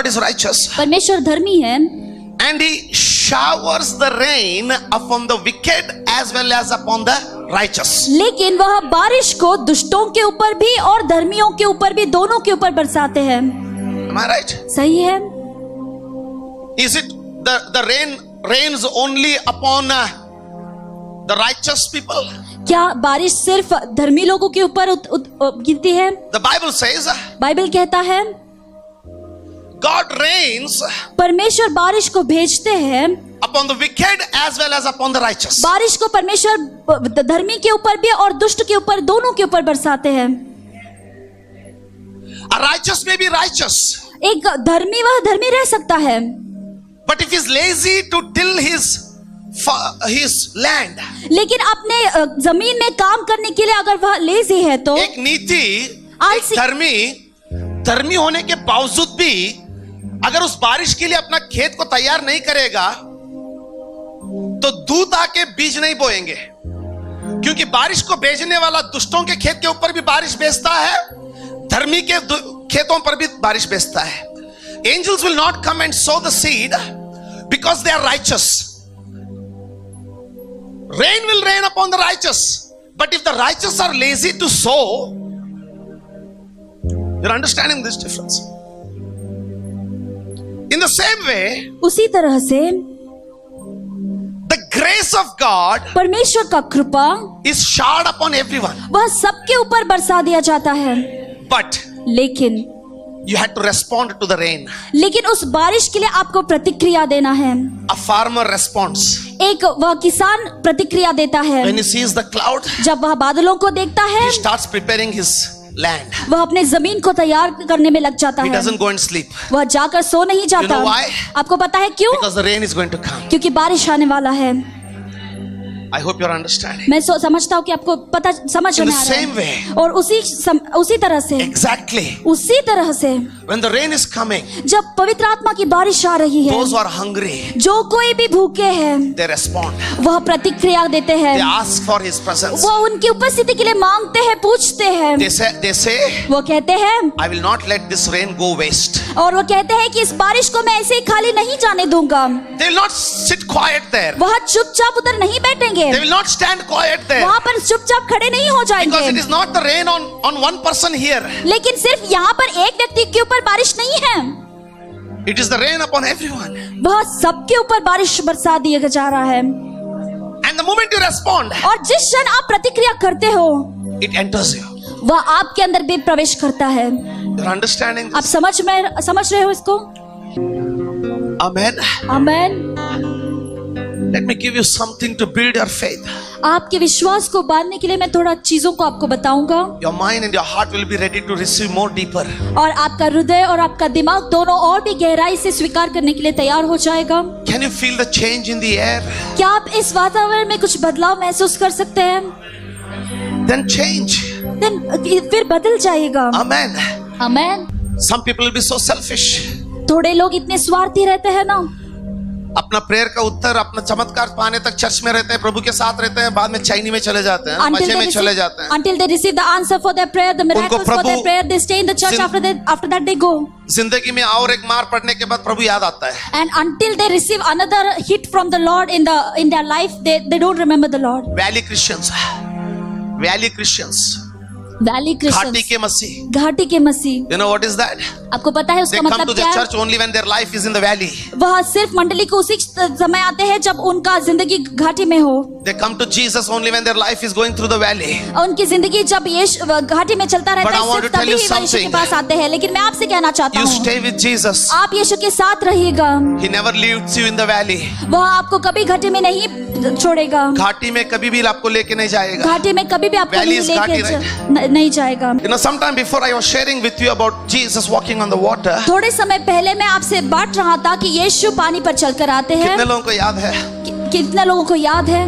God is righteous. परमेश्वर धर्मी है, And he showers the rain upon the wicked as well as upon the righteous. लेकिन वह बारिश को दुष्टों के ऊपर भी और धर्मियों के ऊपर भी, दोनों के ऊपर बरसाते हैं। Am I right? सही है। Is it the rain rains only upon the righteous people? क्या बारिश सिर्फ धर्मी लोगों के ऊपर गिरती है? The Bible says, बाइबल कहता है God rains परमेश्वर बारिश को भेजते हैं upon the wicked as well as upon the righteous. बारिश को परमेश्वर धर्मी के ऊपर भी और दुष्ट के ऊपर, दोनों के ऊपर बरसाते हैं। A righteous may be righteous, एक धर्मी वह धर्मी रह सकता है, but if he is lazy to till his land, लेकिन अपने जमीन में काम करने के लिए अगर वह लेजी है तो एक नीति, एक धर्मी होने के बावजूद भी अगर उस बारिश के लिए अपना खेत को तैयार नहीं करेगा तो दूत आके बीज नहीं बोएंगे, क्योंकि बारिश को भेजने वाला दुष्टों के खेत के ऊपर भी बारिश भेजता है, धर्मी के खेतों पर भी बारिश भेजता है। Angels will not come and sow the seed because they are righteous. Rain will rain upon the righteous, but if the righteous are lazy to sow, you're understanding this difference? In the same way, उसी तरह से the grace of God परमेश्वर का कृपा is showered upon everyone. वह सबके ऊपर बरसा दिया जाता है, But लेकिन you had to respond to the rain. लेकिन उस बारिश के लिए आपको प्रतिक्रिया देना है। A farmer responds एक वह किसान प्रतिक्रिया देता है when he sees the cloud. जब वह बादलों को देखता है, He starts preparing his land. वह अपने जमीन को तैयार करने में लग जाता He है। doesn't go and sleep वह जाकर सो नहीं जाता। You know why? आपको पता है क्यों? because the rain is going to come. क्योंकि बारिश आने वाला है। I hope you're understanding. मैं समझता हूँ कि आपको पता समझ In में the आ रहा same है। way, और उसी तरह से exactly, उसी तरह से when the rain is coming, जब पवित्र आत्मा की बारिश आ रही है, those who are hungry, जो कोई भी भूखे हैं they respond. वह प्रतिक्रिया देते हैं, They ask for his presence. वो उनकी उपस्थिति के लिए मांगते हैं, पूछते हैं। They say, वो कहते हैं, I will not let this rain go waste. और वो कहते हैं कि इस बारिश को मैं ऐसे ही खाली नहीं जाने दूंगा। They will not sit quiet there. वह चुपचाप उधर नहीं बैठेंगे, They will not stand quiet there. वहाँ पर चुपचाप खड़े नहीं हो जाएंगे। Because it is not the rain on one person here. लेकिन सिर्फ यहाँ पर एक व्यक्ति के ऊपर बारिश नहीं है, It is the rain upon everyone. वह सबके ऊपर बारिश बरसा दिया जा रहा है। And the moment you respond, और जिस क्षण आप प्रतिक्रिया करते हो, it enters you. वह आपके अंदर भी प्रवेश करता है। You're understanding आप this? समझ रहे हो इसको? Amen. Amen. Let me give you something to build your faith. आपके विश्वास को बांधने के लिए मैं थोड़ा चीजों को आपको बताऊंगा, Your mind and your heart will be ready to receive more deeper. और आपका हृदय और आपका दिमाग दोनों और भी गहराई से स्वीकार करने के लिए तैयार हो जाएगा। Can you feel the change in the air? क्या आप इस वातावरण में कुछ बदलाव महसूस कर सकते हैं? Then change. फिर बदल जाएगा। Amen. Amen. Some people will be so selfish. थोड़े लोग इतने स्वार्थी रहते हैं ना, अपना प्रेयर का उत्तर, अपना चमत्कार पाने तक चर्च में रहते हैं, प्रभु के साथ रहते हैं, बाद में चाइनी में चले जाते हैं, मजे में चले जाते हैं। Until they receive the answer for their prayer, the miracles for their prayer, they stay in the church. After that they go. जिंदगी में और एक मार पड़ने के बाद प्रभु याद आता है। And until they receive another hit from the Lord in their life, they don't remember the Lord. Valley Christians. Valley Christians. Valley Christians. घाटी के मसीह. घाटी के मसीह. You know what is that? आपको पता है उसका They come मतलब to the क्या है? church only when their life is in the valley. वह सिर्फ मंडली को उसी समय आते हैं जब उनका जिंदगी घाटी में हो। They come to Jesus only when their life is going through the valley. उनकी जिंदगी जब यीशु घाटी में चलता रहता है, सिर्फ तभी यीशु के पास आते हैं। लेकिन मैं आपसे कहना चाहता You हूँ, stay with Jesus. आप यीशु के साथ रहिएगा। He never leaves you in the valley. वह आपको कभी घाटी में नहीं छोड़ेगा, घाटी में कभी भी आपको लेके नहीं जाएगा. घाटी में कभी भी आपको Valley नहीं is घाटी, लेके नहीं जाएगा। You know, sometime before I was sharing with you about Jesus walking on the water. थोड़े समय पहले मैं आपसे बांट रहा था कि यीशु पानी पर चलकर आते हैं। कितने लोगों को याद है? कितने लोगों को याद है?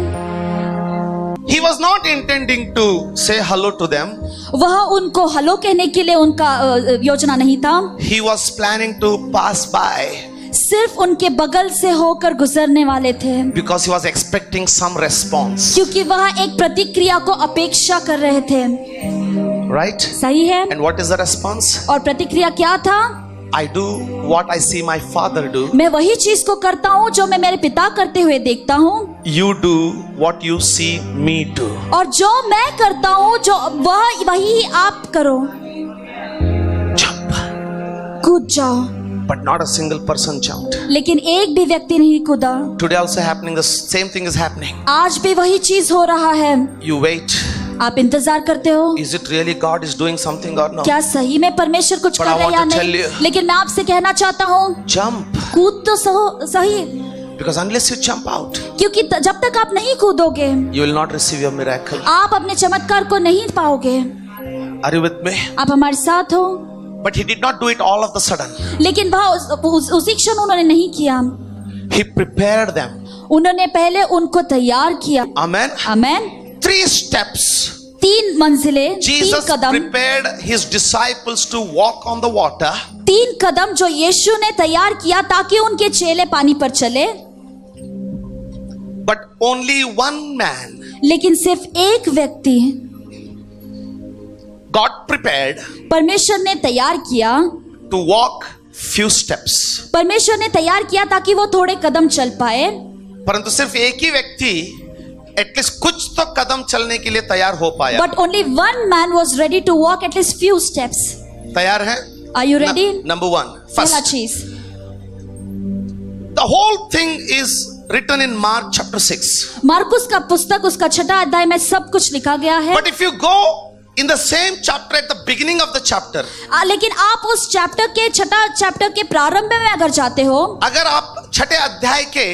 He was not intending to say hello to them. वह उनको हेलो कहने के लिए उनका योजना नहीं था। He was planning to pass by. सिर्फ उनके बगल से होकर गुजरने वाले थे। Because he was expecting some response. क्योंकि वह एक प्रतिक्रिया को अपेक्षा कर रहे थे। Right? सही है। And what is the response? और प्रतिक्रिया क्या था? I do what I see my father do. मैं वही चीज को करता हूँ जो मैं मेरे पिता करते हुए देखता हूँ, You do what you see me do. और जो मैं करता हूँ जो वही आप करो। Jump. कूद जाओ। But not a single person jumped. लेकिन एक भी व्यक्ति नहीं कूदा। Today also happening, the same thing is happening. आज भी वही चीज हो रहा है। You wait. आप इंतजार करते हो, Is it really God is doing something or no? क्या सही में परमेशर कुछ But कर I रहा है want या to tell नहीं? you. लेकिन मैं आपसे कहना चाहता हूँ, Jump. कूद तो सही, Because unless you jump out, क्योंकि जब तक आप नहीं कूदोगे you will not receive your miracle. आप अपने चमत्कार को नहीं पाओगे। Are you with me? आप हमारे साथ हो। But he did not do it all of the sudden. लेकिन वह उसी क्षण उन्होंने नहीं किया। He prepared them. उन्होंने पहले उनको तैयार किया। Amen. आमेन। 3 steps. 3 मंजिलें, 3 Jesus Kadam, prepared his disciples to walk on the water. 3 कदम जो यीशु ने तैयार किया ताकि उनके चेले पानी पर चले। But only one man लेकिन सिर्फ एक व्यक्ति got prepared परमेश्वर ने तैयार किया, to walk few steps. परमेश्वर ने तैयार किया ताकि वो थोड़े कदम चल पाए। परंतु सिर्फ एक ही व्यक्ति एटलीस्ट कुछ तो कदम चलने के लिए तैयार हो पाया। But only one man was ready to walk at least few steps. तैयार है? Are you ready? Number 1. पहला First, चीज, the whole thing is written in Mark chapter 6. Marcus का पुस्तक उसका 6वां अध्याय में सब कुछ लिखा गया है। But if you go in the same chapter at the beginning of the chapter, लेकिन आप उस चैप्टर के 6वां चैप्टर के प्रारंभ में अगर जाते हो, अगर आप 6ठे अध्याय के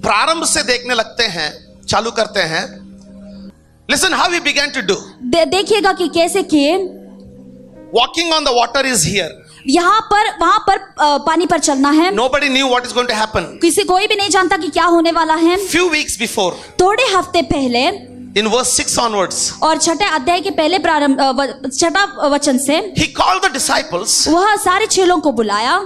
प्रारंभ से देखने लगते हैं, चालू करते हैं, listen how he began to do. देखिएगा कि कैसे किए। Walking on the water is here. यहाँ पर वहां पर पानी पर चलना है। Nobody knew what is going to happen. कोई भी नहीं जानता कि क्या होने वाला है। Few weeks before, थोड़े हफ्ते पहले in verse 6 onwards, और 6ठे अध्याय के पहले प्रारंभ 6वां वचन से he called the disciples वह सारे चेलों को बुलाया,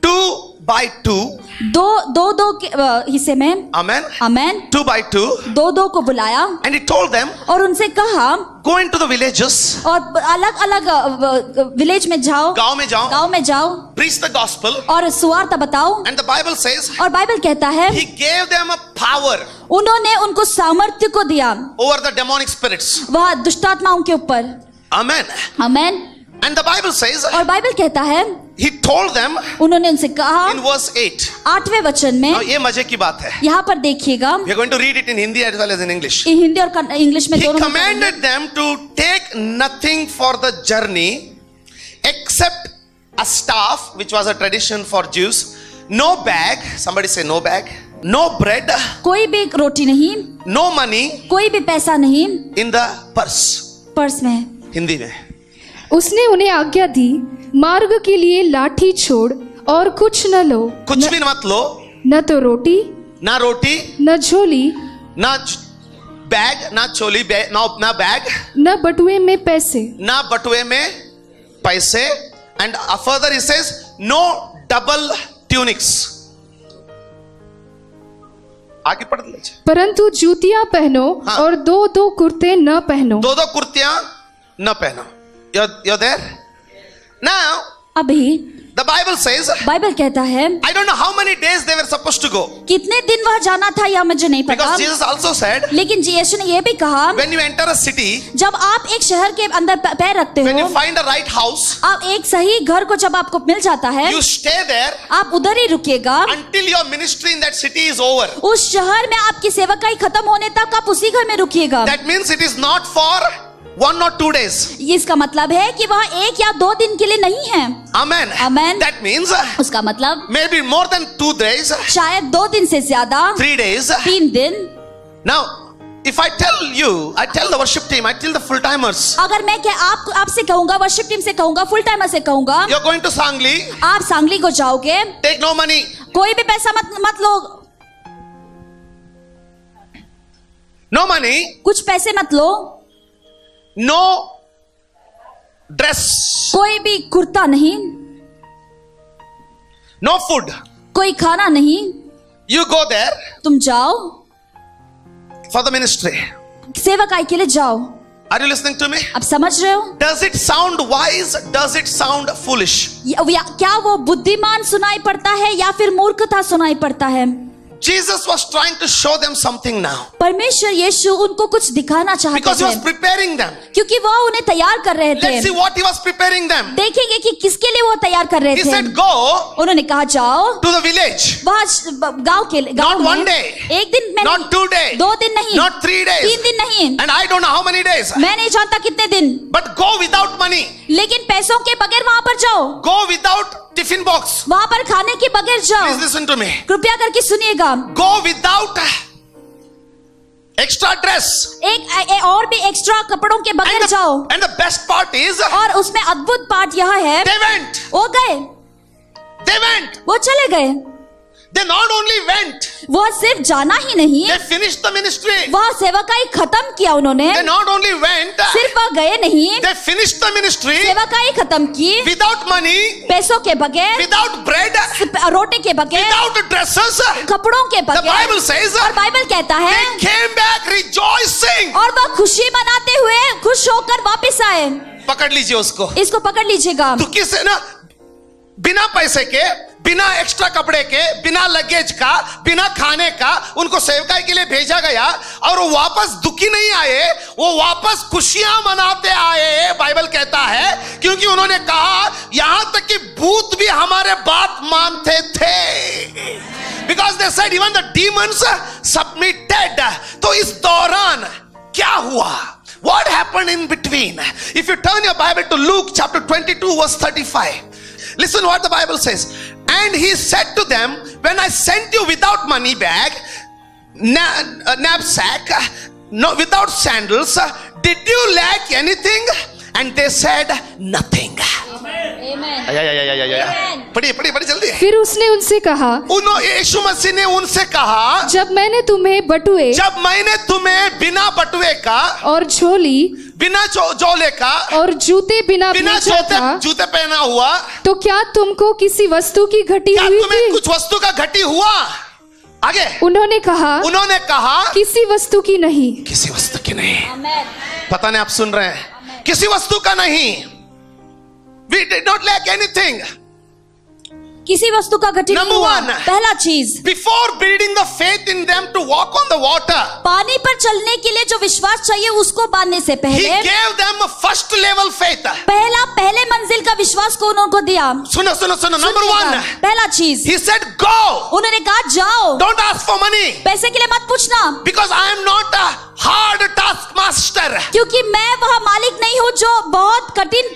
2 by 2. दो के हिस्से में। Amen. आमेन। 2 by 2. दो को बुलाया And he told them, और उनसे कहा, go into the villages. और अलग अलग विलेज में जाओ, गांव में जाओ. गांव में जाओ Preach the gospel. और सुवार्ता बताओ। And the Bible says, और बाइबल कहता है he gave them a power उन्होंने उनको सामर्थ्य को दिया over the demonic spirits. वह दुष्टात्माओं के ऊपर। Amen. Amen. And the Bible says, और बाइबल कहता है he told them उन्होंने उनसे कहा in verse 8. 8वें वचन में। Now ये मजे की बात है. यहाँ पर देखिएगा, We are going to read it in Hindi as well as in English. Hindi और इंग्लिश में He दोनों में। commanded them to take nothing for the journey except a staff, which was a tradition for Jews. No bag. Somebody say no bag. No bread. कोई भी रोटी नहीं, No money कोई भी पैसा नहीं in the purse. पर्स में। हिंदी में. उसने उन्हें आज्ञा दी, मार्ग के लिए लाठी छोड़ और कुछ न लो, कुछ भी मत लो. न तो रोटी, ना रोटी, न झोली, ना बैग, ना चोली, ना बैग, न बटुए में पैसे, ना बटुए में पैसे. And further he says no double tunics. आगे पढ़ लीजिए. परंतु जूतियां पहनो हाँ. और 2 कुर्ते न पहनो। 2 कुर्तियां न पहनो. You're there? Now, अभी the Bible says, बाइबल कहता है I don't know how many days they were supposed to go. कितने दिन वह जाना था या मुझे नहीं पता, Because Jesus also said, लेकिन यीशु ने यह भी कहा, when you enter a city, जब आप एक शहर के अंदर पैर रखते when you हो, find a right house, आप एक सही घर को जब आपको मिल जाता है, you stay there आप उधर ही रुकिएगा until your ministry in that city is over. उस शहर में आपकी सेवकाई खत्म होने तक आप उसी घर में रुकिएगा। That means it is not for 1 or 2 days. इसका मतलब है कि वह 1 या 2 दिन के लिए नहीं है। Amen. Amen. That means उसका मतलब maybe more than 2 days, शायद 2 दिन से ज्यादा, 3 days. 3 दिन। Now, if I tell you, I tell the worship team, I tell the full timers, अगर मैं आपसे कहूंगा, वर्शिप टीम से कहूंगा, फुल टाइमर से कहूंगा, you're going to Sangli, आप सांगली को जाओगे, take no money. कोई भी पैसा मत लो, No money, कुछ पैसे मत लो, no dress, कोई भी कुर्ता नहीं, no food. कोई खाना नहीं, You go there तुम जाओ for the ministry. सेवकाई के लिए जाओ. Are you listening to me? आप समझ रहे हो? Does it sound wise? Does it sound foolish? क्या वो बुद्धिमान सुनाई पड़ता है या फिर मूर्खता सुनाई पड़ता है? Jesus was trying to show them something now. परमेश्वर यीशु उनको कुछ दिखाना चाहते Because he was थे, preparing them. क्योंकि वह उन्हें तैयार कर रहे थे। Let's see what he was preparing them. देखेंगे कि किसके लिए वो तैयार कर रहे He थे। said, go उन्होंने कहा जाओ to the village. वहाँ गांव के Not गांव one में day. एक दिन में Not 2 days. 2 दिन नहीं, Not 3 days. 3 दिन नहीं, And I don't know how many days. मैं नहीं जानता कितने दिन, But go without money. लेकिन पैसों के बगैर वहां पर जाओ, Go without tiffin box. वहां पर खाने के बगैर जाओ। Please listen to me. कृपया करके सुनिएगा। Go without extra dress. और भी एक्स्ट्रा कपड़ों के बगैर जाओ। And the best part is, और उसमें अद्भुत पार्ट यह है, they went. वो गए, They went. वो चले गए। They not only went, वह सिर्फ जाना ही नहीं, they finished the ministry. वह सेवकाई खत्म किया उन्होंने। They not only went, सिर्फ वह गए नहीं, they finished the ministry सेवकाई खत्म की without money, पैसों के बगैर, without bread, रोटी के बगैर, without dresses. कपड़ों के The बगैर। Bible says और बाइबल कहता है, they came back rejoicing. और वह खुशी मनाते हुए खुश होकर वापस आए। पकड़ लीजिए उसको। इसको पकड़ लीजिएगा। तो किसे ना बिना पैसे के, बिना एक्स्ट्रा कपड़े के, बिना लगेज का, बिना खाने का उनको सेवकाई के लिए भेजा गया और वो वापस दुखी नहीं आए, वो वापस खुशियां मनाते आए। बाइबल कहता है क्योंकि उन्होंने कहा यहां तक कि भूत भी हमारे बात मानते थे। Because they said even the demons submitted. तो इस दौरान क्या हुआ? What happened in between? If you turn your Bible to Luke chapter 22 verse 35. Listen what the Bible says. And he said to them, when I sent you without money bag, knapsack, no, without sandals, did you lack anything? And they said nothing. पढ़िए जल्दी। फिर उसने उनसे कहा, यीशु मसीह ने उनसे कहा, जब मैंने तुम्हें बटुए बिना बटुए का और झोली बिना झोले का और जूते बिना भेजा था, जूते पहना हुआ, तो क्या तुमको किसी वस्तु की घटी क्या हुई तुम्हें थी? कुछ वस्तु का घटी हुआ? आगे उन्होंने कहा किसी वस्तु की नहीं। किसी वस्तु की नहीं। पता नहीं आप सुन रहे हैं? किसी वस्तु का नहीं। We did not lack anything. किसी वस्तु का घटी नहीं हुआ। पहला चीज, before building the faith in them to walk on the water, पानी पर चलने के लिए जो विश्वास चाहिए उसको बांधने से पहले he gave them a first level faith. पहले मंजिल का विश्वास को उनको दिया। सुनो number 1, पहला चीज, he said go. उन्होंने कहा जाओ, don't ask for money, पैसे के लिए मत पूछना, because I am not a hard taskmaster. क्योंकि मैं वह मालिक नहीं हूँ जो बहुत कठिन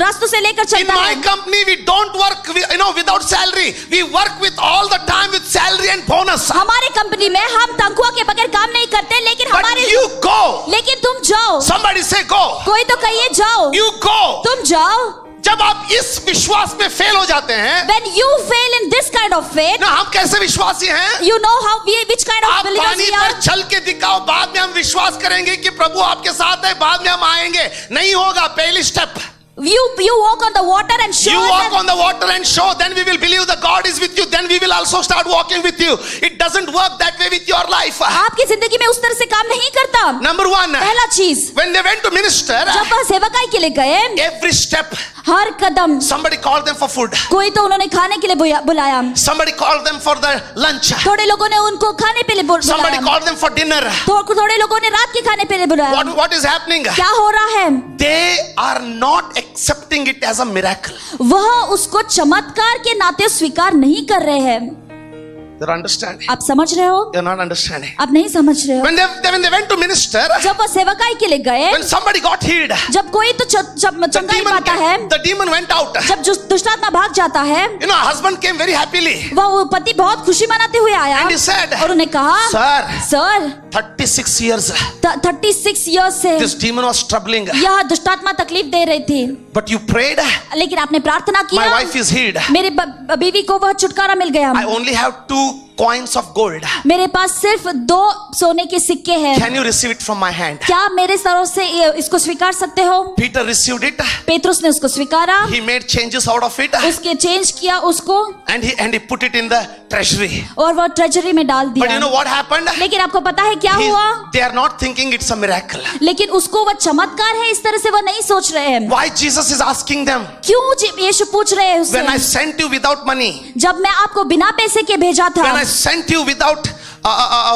रास्तों से लेकर चलता है। In my company we don't work without salary. We work with all the time with salary and bonus. हमारे कंपनी में हम तनख्वाह के बगैर काम नहीं करते, लेकिन But हमारे you go. लेकिन तुम जाओ। Somebody say go. कोई तो कहिए जाओ। You go. तुम जाओ। जब आप इस विश्वास में फेल हो जाते हैं, When you fail in this kind of faith, ना हम कैसे विश्वासी हैं? you know how which kind of आप believers पानी we are. पर चल के दिखाओ, बाद में हम विश्वास करेंगे कि प्रभु आपके साथ है, बाद में हम आएंगे। नहीं होगा। पहली step, You walk on the water and show. You walk on the water and show, then we will believe that God is with you. Then we will also start walking with you. It doesn't work that way with your life. आपकी जिंदगी में उस तरह से काम नहीं करता। Number 1, पहला चीज, when they went to minister, जब वह सेवकाई के लिए गए, every step, her Kadam, somebody called them for food. कोई तो उन्होंने खाने के लिए बुलाया। Somebody called them for the lunch. थोड़े लोगों ने उनको खाने के लिए बुलाया। Somebody called them for dinner. थोड़े लोगों ने रात के खाने के लिए बुलाया। What is happening? क्या हो रहा है? They are not accepting it as a miracle. वह उसको चमत्कार के नाते स्वीकार नहीं कर रहे हैं। You're understanding? आप समझ रहे हो? You're not understanding. आप नहीं समझ रहे हो? When they went to minister, जब वह सेवकाई के लिए गए, when somebody got healed, जब कोई तो चंगाई पाता है, the demon went out. जब दुष्टात्मा भाग जाता है, husband came very happily. वह पति बहुत खुशी मनाते हुए आया, and he said, और उन्हें कहा, सर 36 years 36 years से this demon was troubling. यह दुष्टात्मा तकलीफ दे रही थी, but you prayed, लेकिन आपने प्रार्थना किया, my wife is healed. मेरे बीवी को वह छुटकारा मिल गया। I only have 2 coins of gold. मेरे पास सिर्फ 2 सोने के सिक्के हैं। Can you receive it from my hand? क्या मेरे तरफ से इसको स्वीकार सकते हो? Peter received it. पेतरुस ने उसको स्वीकारा, He made changes out of it, उसके चेंज किया उसको, and he put it in the treasury. और वो ट्रेजरी में डाल But you दिया। know what happened? लेकिन आपको पता है क्या हुआ? They are not thinking it's a miracle. लेकिन उसको वह चमत्कार है इस तरह से वह नहीं सोच रहे हैं। Why Jesus is asking them? क्यों यीशु पूछ रहे हैं उससे? When I sent you without money, जब मैं आपको बिना पैसे के भेजा था, when I sent you without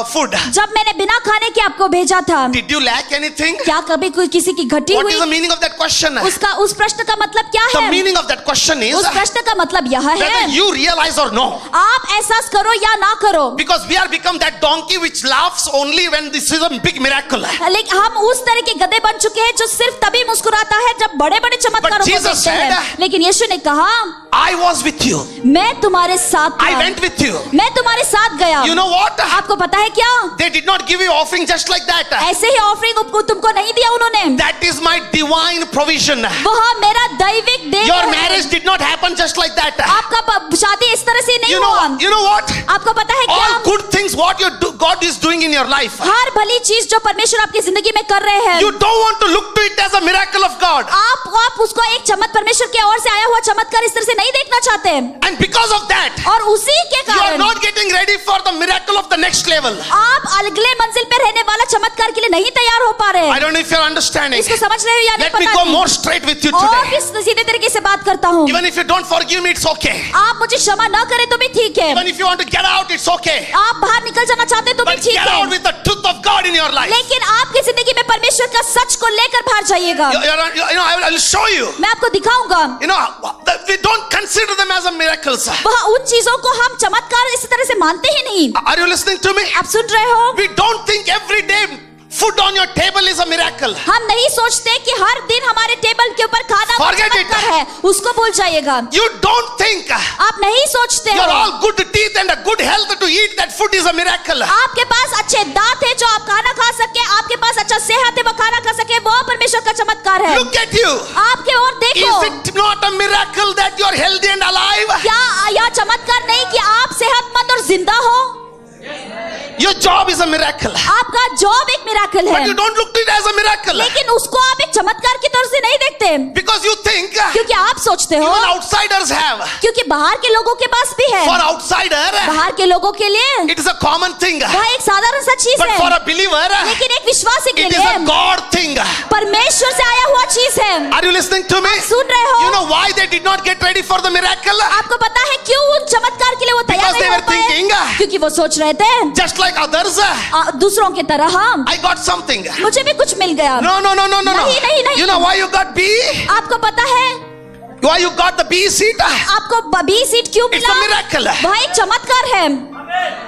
food, जब मैंने बिना खाने के आपको भेजा था, did you lack anything? क्या कभी कोई किसी की घटी What हुई? is the meaning of that question? उस प्रश्न का मतलब क्या The है? meaning of that question is उस प्रश्न का मतलब यह है, whether you realize or no. आप एहसास करो या ना करो। Because we are become that donkey which laughs only when this is a big miracle. लेकिन हम उस तरह के गधे बन चुके हैं जो सिर्फ तभी मुस्कुराता है जब बड़े बड़े चमत्कारों को Jesus देखते हैं। said, लेकिन यीशु ने कहा, I was with you. मैं तुम्हारे साथ था, I went with you. मैं तुम्हारे साथ गया। You know what? आपको पता है क्या? They did not give you offering just like that. ऐसे ही ऑफरिंग तुमको नहीं दिया उन्होंने। That is my divine provision. वह मेरा दैविक देन Your है। marriage did not happen just like that. आपका शादी इस तरह से नहीं You हुआ। know what? आपको पता है क्या? All good things what God is doing in your life. हर भली चीज जो परमेश्वर आपकी जिंदगी में कर रहे हैं, You don't want to look to it as a miracle of God. आप उसको एक परमेश्वर की ओर से आया हुआ चमत्कार इस तरह से नहीं देखना चाहते। And because of that, और उसी के you are कारण not getting ready for the miracle of the next level. आप अगले मंजिल पे रहने वाला चमत्कार के लिए नहीं तैयार हो पा रहे। I don't know if you're understanding. इसको समझ रहे हो या नहीं Let me पता go नहीं। more straight with you और today. इस सीधे तरीके से बात करता हूँ। Even if you don't forgive me, it's okay. आप मुझे क्षमा न करें तो भी ठीक है। Even if you want to get out, it's okay. आप बाहर निकल जाना चाहते हैं तो भी But ठीक get है। out with the truth of God in your life. लेकिन आपकी जिंदगी में परमेश्वर का सच को लेकर बाहर जाइएगा। I will show you. मैं आपको दिखाऊंगा। We don't consider them as a miracles. वह उन चीजों को हम चमत्कार इस तरह से मानते ही नहीं। Are you listening to me? आप सुन रहे हो? We don't think every day food on your table is a miracle. हम नहीं सोचते कि हर दिन हमारे टेबल के ऊपर खाना Forget it. चमत्कार है। उसको भूल जाइएगा। You don't think आप नहीं सोचते you're हो all good teeth and a good health to eat that food is a miracle. आपके पास अच्छे दांत है जो आप खाना खा सके, आपके पास अच्छा सेहत है वो खाना खा सके, वो परमेश्वर का चमत्कार है। Look at you. आपके ओर देखो। Is it not a miracle that you're healthy and alive? क्या यह चमत्कार नहीं कि आप सेहतमंद और जिंदा हो? Your job is a miracle. आपका जॉब एक मिराकल है, But you don't look to it as a miracle. लेकिन उसको आप एक चमत्कार की तरह से नहीं देखते, Because you think क्योंकि आप सोचते हो even outsiders have. क्योंकि बाहर के लोगों के पास भी है। For outsider, बाहर के लोगों के लिए it is a common thing. वह एक साधारण सा चीज But है, for a believer, लेकिन एक विश्वासी के it is लिए a God thing. परमेश्वर से आया हुआ चीज है। Are you listening to me? सुन रहे हो? You know why they did not get ready for the miracle? आपको पता है क्यों उन चमत्कार के लिए वो तैयार Because they नहीं हो were thinking, पाए? क्योंकि वो सोच रहे थे Just like others, दूसरों की तरह I got something. मुझे भी कुछ मिल गया। No. नहीं। You know why you got B? आपको पता है Why you got the B seat? आपको बी सीट क्यों It's मिला? a miracle. वह एक चमत्कार है।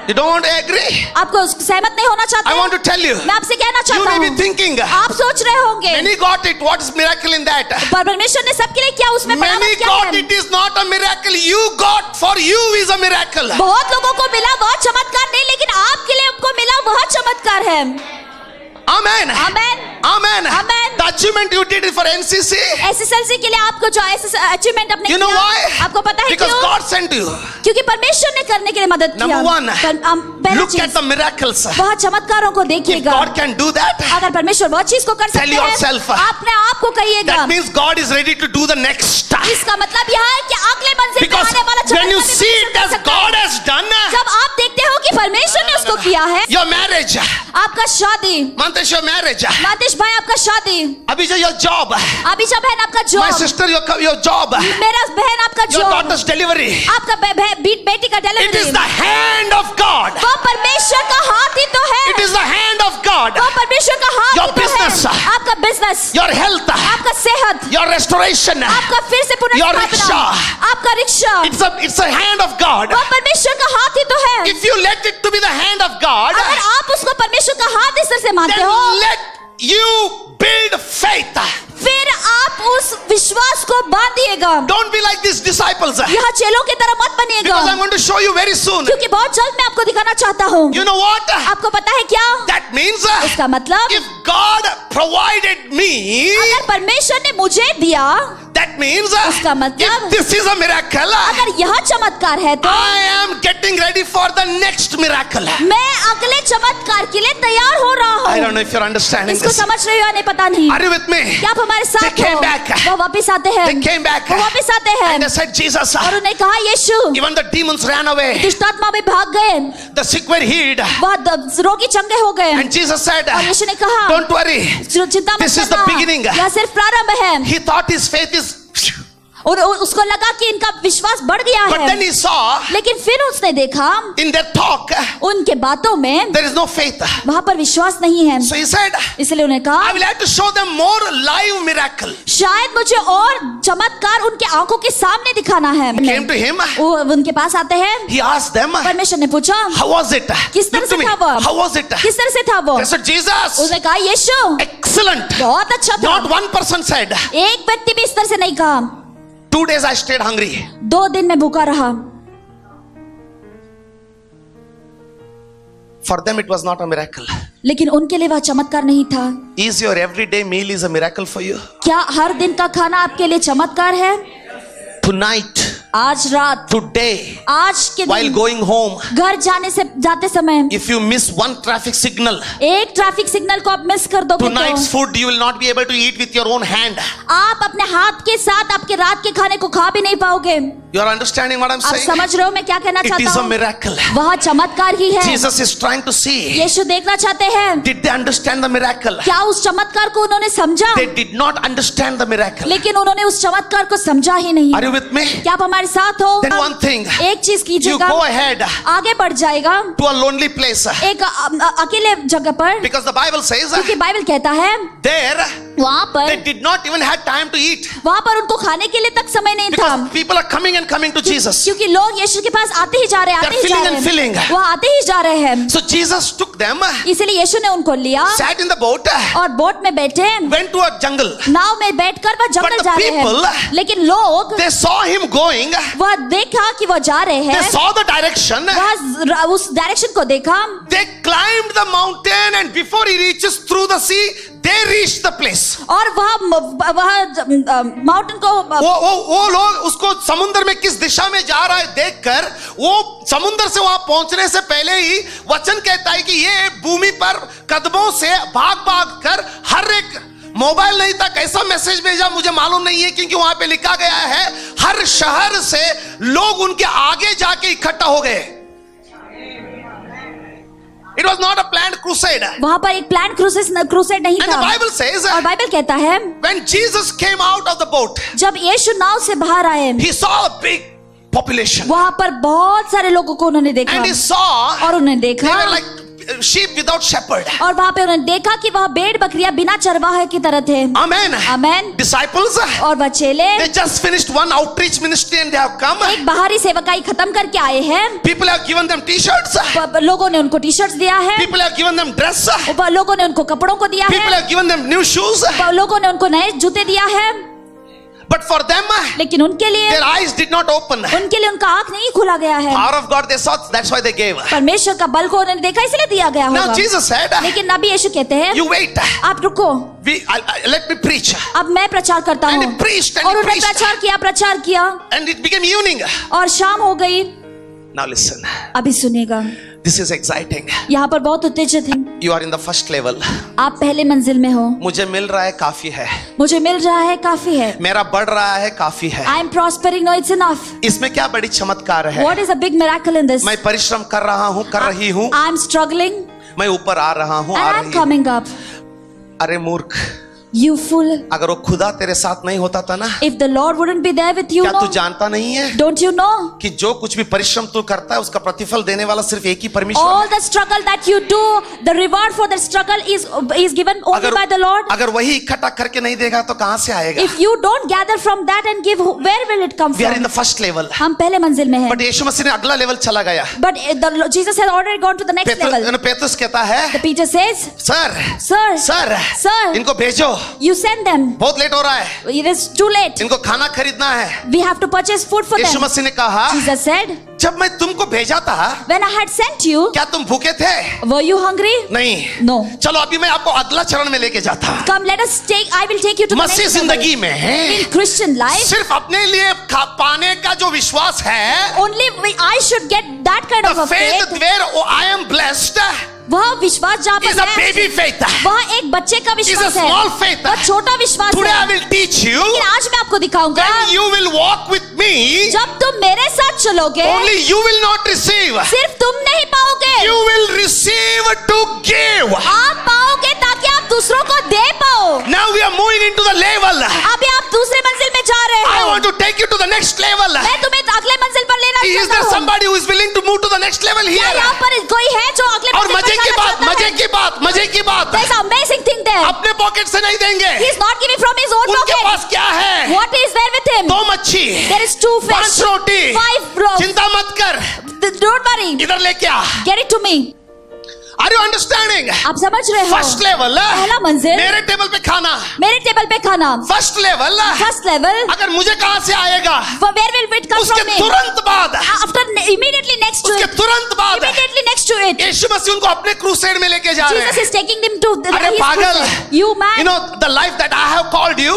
You don't want to agree? आपको सहमत नहीं होना चाहते? I want to tell you. मैं आपसे कहना You चाहता may be हूँ, thinking, आप सोच रहे होंगे many got it. What is miracle in that? परमेश्वर ने सबके लिए क्या उसमें Many बराबर क्या got है? it is not a miracle. You got for you is a miracle. बहुत लोगों को मिला वह चमत्कार नहीं, लेकिन आपके लिए आपको मिला वह चमत्कार है। Amen. Amen. Amen. Amen. The achievement you did for NCC. SSLC के लिए आपको जो अचीवमेंट अपने You know किया, why? आपको पता है Because क्यों? God sent you. क्योंकि परमेश्वर ने करने के लिए मदद किया। Number one, पहली look चीज, at the miracles. वह चमत्कारों को If देखिएगा। God can do that, अगर परमेश्वर वह चीज को कर Tell सकते हैं, yourself. अपने आप को कहिएगा। that means God is ready to do the next. इसका मतलब यह है कि अगले मंजिल पे Because आने वाला when you चमत्कार भी see परमेश्वर it कर as सकता है। God has done, जब आप देखते हो कि परमेश्वर ने उसको किया है, your marriage, आपका शादी, Mantesh, your marriage, मातेश भाई आपका शादी, Abhijay, your job, अभिषा बहन आपका my job, sister, your job, मेरा बहन आपका your जॉब, daughter's delivery. आपका बेटी का It is delivery, the hand of God. वो परमेश्वर का हाथ ही तो है। It is the hand of God. वो परमेश्वर का हाथ Your ही तो business. है। आपका बिजनेस, Your health, आपका सेहत, your restoration. आपका फिर से Your पुनर्स्थापना, rickshaw. आपका rickshaw, It's a hand of God. वो परमेश्वर का हाथ ही तो है। If you let it to be the hand of God, अगर आप उसको परमेश्वर का हाथ इस तरह से मानते then हो, let you build faith. फिर आप उस विश्वास को बांधिएगा। Don't be like these disciples. यह चेलों की तरह मत बनिएगा, Because I'm going to show you very soon. क्योंकि बहुत जल्द मैं आपको दिखाना चाहता हूँ। You know what? आपको पता है क्या? That means इसका मतलब if God provided me, अगर परमेश्वर ने मुझे दिया, that that means उसका मतलब, if this is a miracle, अगर यह चमत्कार है तो I am getting ready for the next miracle. मैं अगले चमत्कार के लिए तैयार हो रहा I हूँ। don't know if you're understanding इसको this. समझ रहे हो या नहीं पता नहीं। Are you with me? क्या आप हमारे They साथ came हो? back. वो वापिस आते हैं। They came back वो वापिस आते हैं and they said, Jesus, और उन्हें कहा यीशु, even the demons ran away. दुष्ट आत्मा भी भाग गए, The sick were healed. वह रोगी चंगे हो गए। And Jesus said, और यीशु ने कहा, don't worry. चिंता मत This is the करना, beginning. यह सिर्फ प्रारंभ है। He thought his faith is, और उसको लगा कि इनका विश्वास बढ़ गया but है, then he saw लेकिन फिर उसने देखा in their talk उनके बातों में there is no faith. वहां पर विश्वास नहीं है। So he said, इसलिए उन्हें कहा, I will have to show them more live miracle. शायद मुझे और चमत्कार उनके आंखों के सामने दिखाना है। Came to him. वो उनके पास आते हैं। He asked them, परमेश्वर ने पूछा, how was it? किस तरह Look to से me. था वो? How was it? किस तरह से था वो? They said, Jesus, उसने कहा, यीशु excellent. बहुत अच्छा था। Not one person said. एक व्यक्ति भी इस तरह से नहीं कहा। 2 days I stayed hungry. 2 दिन में भूखा रहा। For them it was not a miracle. लेकिन उनके लिए वह चमत्कार नहीं था। Is your everyday meal is a miracle for you? क्या हर दिन का खाना आपके लिए चमत्कार है? Tonight, आज रात, today, आज के while दिन going home, घर जाते समय if you miss one traffic signal, एक ट्रैफिक सिग्नल को आप मिस कर दोगे tonight's तो food you will not be able to eat with your own hand. आप अपने हाथ के साथ आपके रात के खाने को खा भी नहीं पाओगे। You are understanding what I'm आप saying? समझ रहे हो मैं क्या कहना It चाहता is a हूँ? miracle. वह चमत्कार ही है। Jesus is trying to see. यीशु देखना चाहते हैं, Did they understand the miracle? क्या उस चमत्कार को उन्होंने समझा? They did not understand the miracle. लेकिन उन्होंने उस चमत्कार को समझा ही नहीं। Are you with me? क्या आप हमारे साथ हो? Then one thing, एक चीज you कीजिएगा, go ahead आगे बढ़ जाएगा to a lonely place. एक अकेले जगह पर, Because the Bible says क्योंकि बाइबल कहता है there वहाँ they पर did not even have time to eat. वहाँ पर उनको खाने के लिए तक समय नहीं था, Because people are coming and coming to Jesus. क्योंकि लोग यीशु के पास आते ही जा रहे हैं, आते They're ही जा filling रहे and filling. हैं, वो आते ही जा रहे हैं। So Jesus took them, इसलिए यीशु ने उनको लिया sat in the boat, और बोट में बैठे, went to a jungle. नाव में बैठकर वह जंगल But the जा रहे people, हैं। लेकिन लोग They saw him going. वह देखा कि वह जा रहे They हैं, saw the direction. वह उस डायरेक्शन को देखा, They climbed the mountain, and before he reaches through the sea, they reached the place. और वह माउंटेन को वो लोग उसको समुद्र में किस दिशा में जा रहा है देखकर, वो समुद्र से वहां पहुंचने से पहले ही वचन कहता है कि ये भूमि पर कदमों से भाग भाग कर, हर एक मोबाइल नहीं था, कैसा मैसेज भेजा मुझे मालूम नहीं है, क्योंकि वहां पे लिखा गया है हर शहर से लोग उनके आगे जाके इकट्ठा हो गए। It was not a planned crusade. वहां पर एक प्लान क्रूसेड नहीं And the था। Bible says और बाइबल कहता है when Jesus came out of the boat, जब यीशु नाव से बाहर आए, he saw a big population. वहां पर बहुत सारे लोगों को उन्होंने देखा, And he saw और उन्होंने they देखा, were like sheep without shepherd. और वहां पे उन्होंने देखा कि वह भेड़ बकरियां बिना चरवाहे की तरह थे। Amen. आमेन। Disciples, और वह चेले they just finished one outreach ministry and they have come. एक बाहरी सेवकाई खत्म करके आए हैं। People have given them t-shirts. लोगों ने उनको टी शर्ट दिया है, People have given them dress. लोगों ने उनको कपड़ों को दिया People है, have given them new shoes. लोगों ने उनको नए जूते दिया है। But for them, लेकिन उनके लिए their eyes did not open. उनका आंख नहीं खुला गया है। Power of God they saw, that's why they gave. परमेश्वर का बल को उन्होंने देखा, इसलिए दिया गया Now होगा। Jesus said, लेकिन नबी यीशु कहते हैं, you wait. आप रुको, Let me preach. अब मैं प्रचार करता And हूँ। he preached and और he उन्होंने preached. प्रचार किया And it became evening. और शाम हो गई। Now listen. अभी सुनिएगा, This is exciting. यहाँ पर बहुत उत्तेजित है। You are in the first level. आप पहले मंजिल में हो, मुझे मिल रहा है काफी है, मुझे मिल रहा है काफी है। मेरा बढ़ रहा है काफी है। I am prospering, no it's enough. इसमें क्या बड़ी चमत्कार है? What is a big miracle in this? मैं परिश्रम कर रहा हूँ, कर रही हूँ, I am struggling मैं ऊपर आ रहा हूँ, and आ I am रही हूँ। coming up. अरे मूर्ख, You fool! अगर वो खुदा तेरे साथ नहीं होता था ना, If the Lord wouldn't be there with you, क्या तू no? जानता नहीं है Don't you know? कि जो कुछ भी परिश्रम तू करता है उसका प्रतिफल देने वाला सिर्फ एक ही परमेश्वर All है? the struggle that you do, the reward for the struggle is given only by the Lord. अगर वही इकट्ठा करके नहीं देगा तो कहां से आएगा? If you don't gather from that and give, where will it come We are in from? the first level. हम पहले मंजिल में हैं। बट यीशु मसीह ने अगला लेवल चला गया। But Jesus has already gone to the next level. Petrus कहता है, Peter says, sir Sir, sir Sir, इनको भेजो, you send them. बहुत लेट हो रहा है, It is too late. इनको खाना खरीदना है। We have to purchase food for Yeshu them. मसीह ने कहा, Jesus said, जब मैं तुमको भेजा था, when I had sent you, क्या तुम भूखे थे? were you hungry? नहीं। No. चलो अभी मैं आपको अगला चरण में लेके जाता। Come, I will take you to the Masih next level. जिंदगी में In Christian life, सिर्फ अपने लिए पाने का जो विश्वास है, only I should get that kind of the a faith faith. where I am blessed वह विश्वास जहाँ is पर a baby faith. वह एक बच्चे का Is a विश्वास है, small faith. वह छोटा विश्वास Today I है। will teach you. लेकिन आज मैं आपको दिखाऊंगा, When you will walk with me, जब तुम मेरे साथ चलोगे, only you will not receive. सिर्फ तुम नहीं पाओगे, You will receive to give. आप पाओगे ताकि आप दूसरों को दे पाओ। Now we are moving into the level. अभी आप दूसरे मंजिल में जा रहे I हो। want to take you to the next level. मैं तुम्हें अगले मंजिल पर लेना Is चाहता there हूँ। somebody who is willing to move to the next level क्या here? यहाँ पर कोई है जो अगले और मंजिल पर मजे की जाना बात, चाहता मजे है? की बात, मजे की बात, There's an amazing thing there. अपने पॉकेट से नहीं देंगे। He is not giving from his own उनके pocket. पास क्या है? What is there with him? 2 मच्छी, There is 2 fish, 5 roti, 5 loaves. चिंता मत कर, Don't worry. इधर लेके आ। Get it to me. Are you understanding? आप समझ रहे हो? फर्स्ट लेवल, पहला मंजिल, मेरे टेबल पे खाना। मेरे टेबल पे खाना। फर्स्ट लेवल, फर्स्ट लेवल, अगर मुझे कहां से आएगा? where will it come उसके from me? तुरंत बाद, After, immediately next to उसके it, तुरंत बाद immediately next to it, यीशु मसीह उनको अपने क्रूसेड में लेके जा रहे Jesus हैं। is taking them to अरे his पागल, crusade. You man, you know the life that I have called you,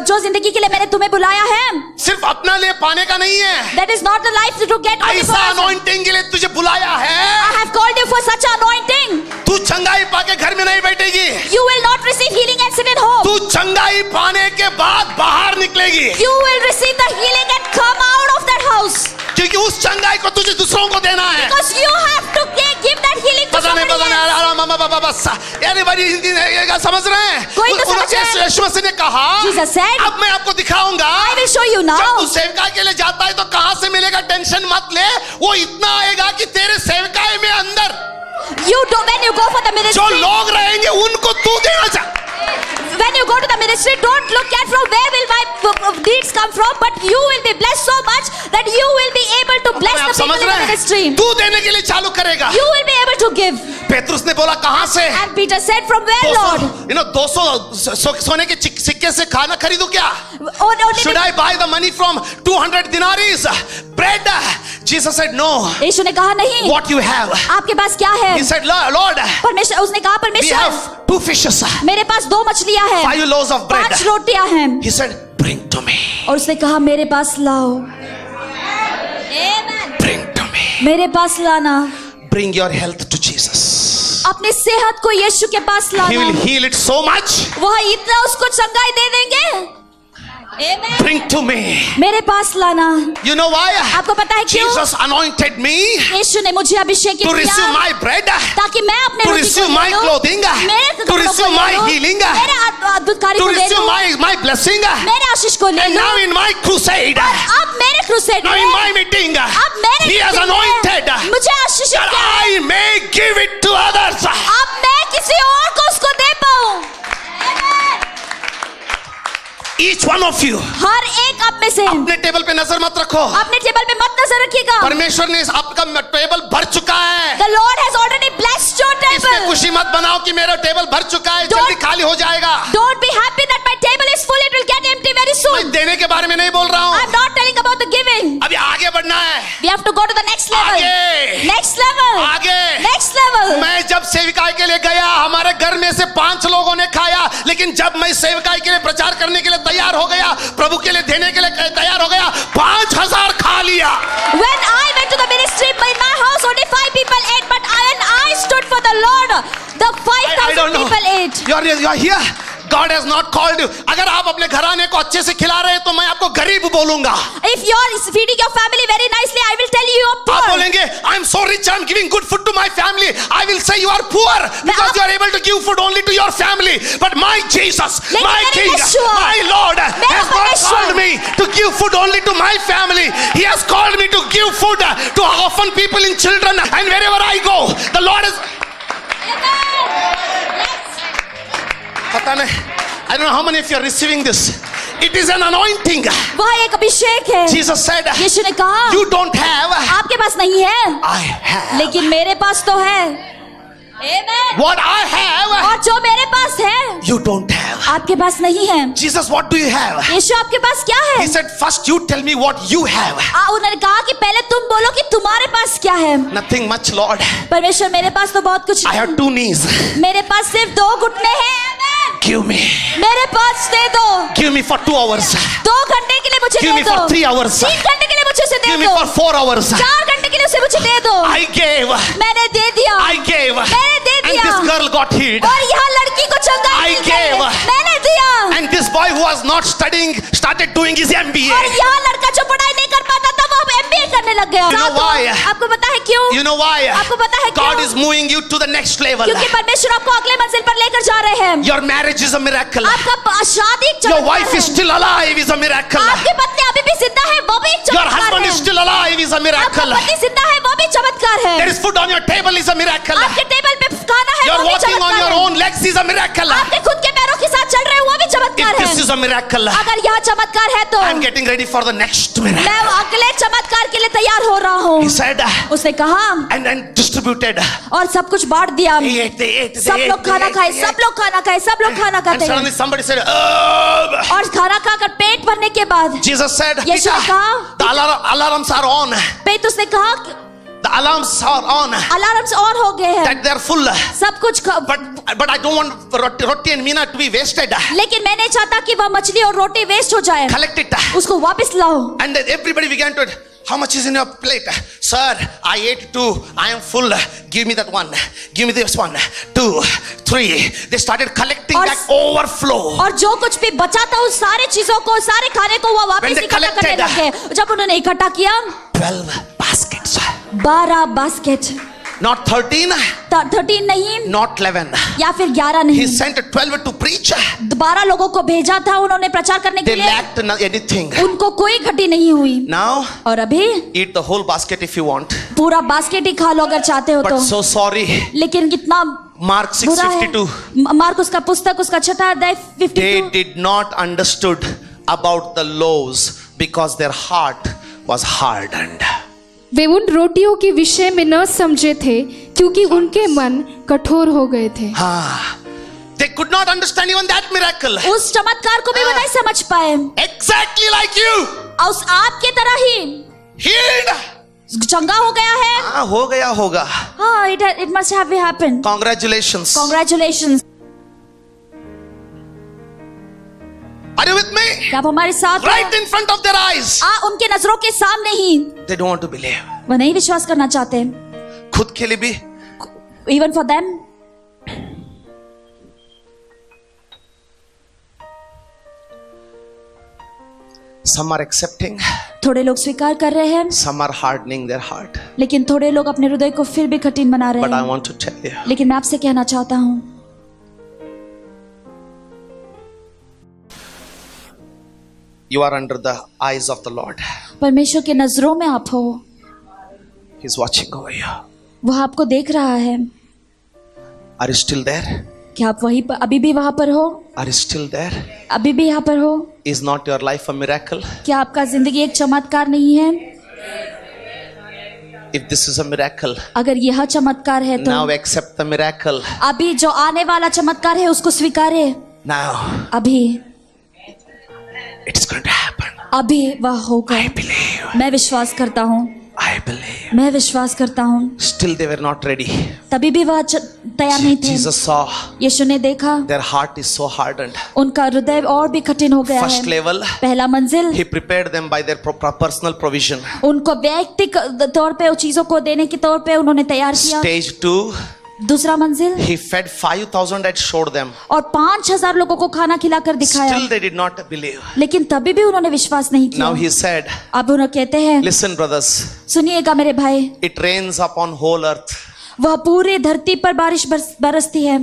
जो जिंदगी के लिए मैंने तुम्हें बुलाया है, सिर्फ अपना लिए पाने का नहीं है। that is not the life to get only for ऐसा us. अनॉइंटिंग के लिए तुझे बुलाया I है। have called you for such anointing. तू चंगाई पाके घर में नहीं बैठेगी, You will not receive healing and sit at home. तू चंगाई पाने के बाद बाहर निकलेगी, You will receive the healing and come out of that house. क्योंकि उस चंगाई को तुझे दूसरों को देना है। Because you have to give that healing to पता नहीं somebody else. समझ रहे हैं? कोई तो समझ रहा है। यीशु मसीह ने कहा, Jesus said, अब मैं आपको दिखाऊंगा। I will show you now. जब तू सेवकाई के लिए जाता है तो कहां से मिलेगा टेंशन मत ले, वो इतना आएगा कि तेरे सेवकाई में अंदर You do when you go for the जो ministry. लोग रहेंगे उनको तू देना चाह। When you go to the ministry, don't look at from where will my deeds come from, but you will be blessed so much that you will be able to bless आप the people समझ in रहे the हैं? ministry. तू देने के लिए चालू करेगा। You will be able to give. Petrus ने बोला कहां से? And Peter said, from where, Lord? 200 सोने के सिक्के से खाना खरीदू क्या? Only Should I buy the money from 200 dinaries? Bread? Jesus said no. यीशु ने कहा नहीं. What you have? आपके पास क्या है? He said, Lord, परमेश्वर, उसने कहा we परमेश्वर, have 2 fishes, मेरे पास 2 मछलियां हैं, 5 loaves of bread. 5 रोटियां हैं. He said, bring to me. और उसने कहा मेरे पास लाओ. Amen. Bring to me. मेरे पास लाना. Bring your health to Jesus. अपने सेहत को यीशु के पास He लाना. will heal it so much. वह इतना उसको चंगाई दे देंगे. Amen. Bring to me. मेरे पास लाना. You know why? आपको पता है क्यों? Jesus anointed me यीशु ने मुझे अभिषेक to receive किया my bread, ताकि मैं अपने to रोटी को receive ले my लूं, clothing, मेरे to कपड़ों को receive ले my लूं, healing, मेरे अद्भुत कार्य to को ले receive लूं, my blessing. मेरे आशीष को ले And लूं. now in my crusade, अब मेरे क्रूसेड now में, in my meeting, अब मेरे He has meeting में anointed मुझे आशीषित that किया है. I may give it to others. अब मैं किसी और को उसको दे पाऊं. Each one of you, हर एक आप में से अपने टेबल पे नजर मत रखो। अपने टेबल पे मत नजर रखिएगा. परमेश्वर ने आपका टेबल भर चुका है। The Lord has already blessed your इसमें table. खुशी मत बनाओ कि मेरा टेबल भर चुका है, Don't- जल्दी खाली हो जाएगा। Don't be happy that my table is full. It will get empty very मैं soon. देने के बारे में नहीं बोल रहा हूँ, I'm not telling about the giving. अभी आगे बढ़ना है। We have to go to the next level. आगे, Next level. आगे। Next level. मैं जब सेविकाई के लिए गया, हमारे घर में से 5 लोगों ने खाया, लेकिन जब मैं सेविकाई के लिए प्रचार करने के लिए तैयार हो गया, प्रभु के लिए देने के लिए तैयार हो गया, 5000 खा लिया। When I went to the ministry, in my house only 5 people ate, but when I stood for the Lord, the I 5,000 don't know. people ate. You are here. God has not called you. अगर आप अपने घराने को अच्छे से खिला रहे हैं तो मैं आपको गरीब बोलूंगा। If you are feeding your family very nicely, I will tell you you are आप poor. बोलेंगे I am so rich, I am giving good food to my family. I will say you are poor because you are able to give food only to your family. But my Jesus, लेकिन my मेरे King, Yeshu, my Lord मेरा has not परमेश्वर, called me to give food only to my family. He has called me to give food to orphan people and children. And wherever I go, the Lord is. पता नहीं. I don't know how many of you are receiving this. It is an anointing. वह एक अभिषेक है. Jesus said, यीशु ने कहा, you don't have, आपके पास नहीं है, I have. लेकिन मेरे पास तो है. Amen. What I have, और जो मेरे पास है you don't have. आपके पास नहीं है। Jesus, what do you have? यीशु आपके पास क्या है? He said, first you tell me what you have. उन्होंने कहा कि पहले तुम बोलो कि तुम्हारे पास क्या है। Nothing much, Lord. परमेश्वर मेरे पास तो बहुत कुछ I have 2 knees. मेरे पास सिर्फ 2 घुटने हैं। Give me. मेरे पास दे दो। Give me for 2 hours. 2 घंटे के लिए मुझे Give दे me दो। for 3 hours. 3 घंटे के लिए मुझे उसे दे Give me दो। for 4 hours. 4 घंटे के लिए उसे मुझे दे दो। I gave. मैंने दे दिया। I gave. मैंने दे And दिया। this girl got healed. और यहाँ लड़की को चंगाई I मिल गई। gave. मैंने दिया। And this boy who was not studying started doing his MBA. और यहाँ लड़का जो पढ़ाई नहीं कर पाता था वो अब MBA करने लग गया। You know why? आपको पता है क्यों? You know why? आपको पता है God क्यों? is moving you to the next level. क्योंकि परमेश्वर आपको अगले मंजिल पर लेकर जा रहे हैं। Your marriage is a miracle. आपका शादी एक Your चमत्कार wife है। is still alive is a miracle. आपकी पत्नी अभी भी जिंदा है वो भी एक Your चमत्कार husband है। is still alive is a आपका miracle. पति जिंदा है वो भी चमत्कार है। There is food on your table is a miracle. आपके टेबल पे खाना है You're वो भी walking on चमत्कार your है। own legs is a miracle. आपके खुद के पैरों के साथ चल रहे हो वो भी चमत्कार If है। this is a miracle, अगर यह चमत्कार है तो I'm getting ready for the next miracle. मैं अगले चमत्कार के लिए तैयार हो रहा हूँ। He said, उसने कहा and distributed. और सब कुछ बांट दिया। They ate. सब लोग खाना खाए, सब लोग खाना खाए, सब लोग खाना And खाते suddenly हैं। somebody said, और खाना खाकर पेट भरने के बाद Jesus said, यीशु ने Peter, कहा, the alarms are on. पेतुस ने कहा The alarms are on. Alarms on हो गए हैं। That they're full. सब कुछ But I don't want roti and meena to be wasted. लेकिन मैं नहीं चाहता कि वह मछली और रोटी वेस्ट हो जाए। Collect it. उसको वापस लाओ। And then everybody began to, how much is in your plate? Sir, I ate 2. I am full. Give me that one. Give me this one. 2, 3. They started collecting that overflow. और जो कुछ भी बचा था उस सारे चीजों को, सारे खाने को वो वापस इकट्ठा करने लगे। जब उन्होंने इकट्ठा किया 12 baskets. 12 बास्केट। Not 13. 13 नहीं, Not 11. या फिर 11 नहीं। He sent 12 to preach. 12 लोगों को भेजा था उन्होंने प्रचार करने के They लिए। lacked anything. उनको कोई घटी नहीं हुई। Now, और अभी eat the whole basket if you want. पूरा बास्केट ही खा लो अगर चाहते हो But तो। so sorry. लेकिन कितना Mark बुरा है। 6:52. मार्क उसका पुस्तक उसका 6वां अध्याय They 52। did not understood about the laws because their heart was hardened. वे उन रोटियों के विषय में न समझे थे क्योंकि उनके मन कठोर हो गए थे। They could not understand even that miracle. उस चमत्कार को भी वो नहीं समझ पाए। Exactly like you. उस आपकी तरह ही Healed. चंगा हो गया है। हाँ, हो गया होगा। हाँ, it must have happened. Congratulations. Congratulations. Are you with me? क्या आप हमारे साथ हैं? Right in front of their eyes. उनके नजरों के सामने ही They don't want to believe. वो नहीं विश्वास करना चाहते। खुद के लिए भी Even for them. some are accepting, थोड़े लोग स्वीकार कर रहे हैं, some are hardening their heart. लेकिन थोड़े लोग अपने हृदय को फिर भी कठिन बना रहे But I हैं। want to tell you, लेकिन मैं आपसे कहना चाहता हूँ, you are under the eyes of the Lord. परमेश्वर के नजरों में आप हो। He's watching over you. वह आपको देख रहा है। Are you still there? क्या आप वहीं पर अभी भी वहां पर हो? Are you still there? अभी भी यहाँ पर हो? Is not your life a miracle? क्या आपका जिंदगी एक चमत्कार नहीं है? If this is a miracle, अगर यह चमत्कार है तो now accept the miracle. अभी जो आने वाला चमत्कार है उसको स्वीकारे। Now अभी it is going to happen. अभी वह होगा। I believe. मैं विश्वास करता हूँ। I believe. मैं विश्वास करता हूँ। Still they were not ready. तभी भी वह तैयार नहीं थे। Jesus saw यीशु ने देखा their heart is so hardened. उनका हृदय और भी कठिन हो गया First है। level, पहला मंजिल, he prepared them by their personal provision. उनको व्यक्तिगत तौर पे चीजों को देने के तौर पे उन्होंने तैयार किया। Stage 2, दूसरा मंजिल, he fed 5,000 and showed them. और 5,000 लोगों को खाना खिलाकर दिखाया। Still they did not believe. लेकिन तभी भी उन्होंने विश्वास नहीं किया। Now he said, अब उन्हें कहते हैं, listen brothers, सुनिएगा मेरे भाई, it rains upon whole earth, वह पूरी धरती पर बारिश बरसती है,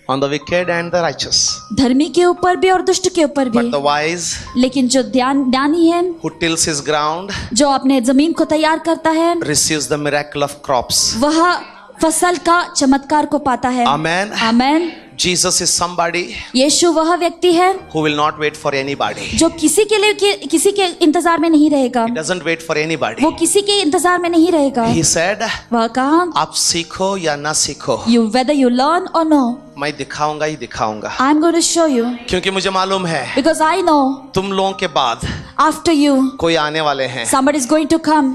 on the wicked and the righteous. धर्मी के ऊपर भी और दुष्ट के ऊपर But भी। the wise, लेकिन जो ज्ञानी है, who tills his ground, जो अपने जमीन को तैयार करता है, receives the miracle of crops. वह फसल का चमत्कार को पाता है। Amen. Amen. Jesus is somebody यीशु वह व्यक्ति है who will not wait for anybody. जो किसी के लिए किसी के इंतजार में नहीं रहेगा। He doesn't wait for anybody. वो किसी के इंतजार में नहीं रहेगा। He said, वह कहा, आप सीखो या ना सीखो, whether you learn or no, मैं दिखाऊंगा ही दिखाऊंगा। I'm going to show you. क्योंकि मुझे मालूम है Because I know तुम लोगों के बाद after you कोई आने वाले हैं, somebody is going to come.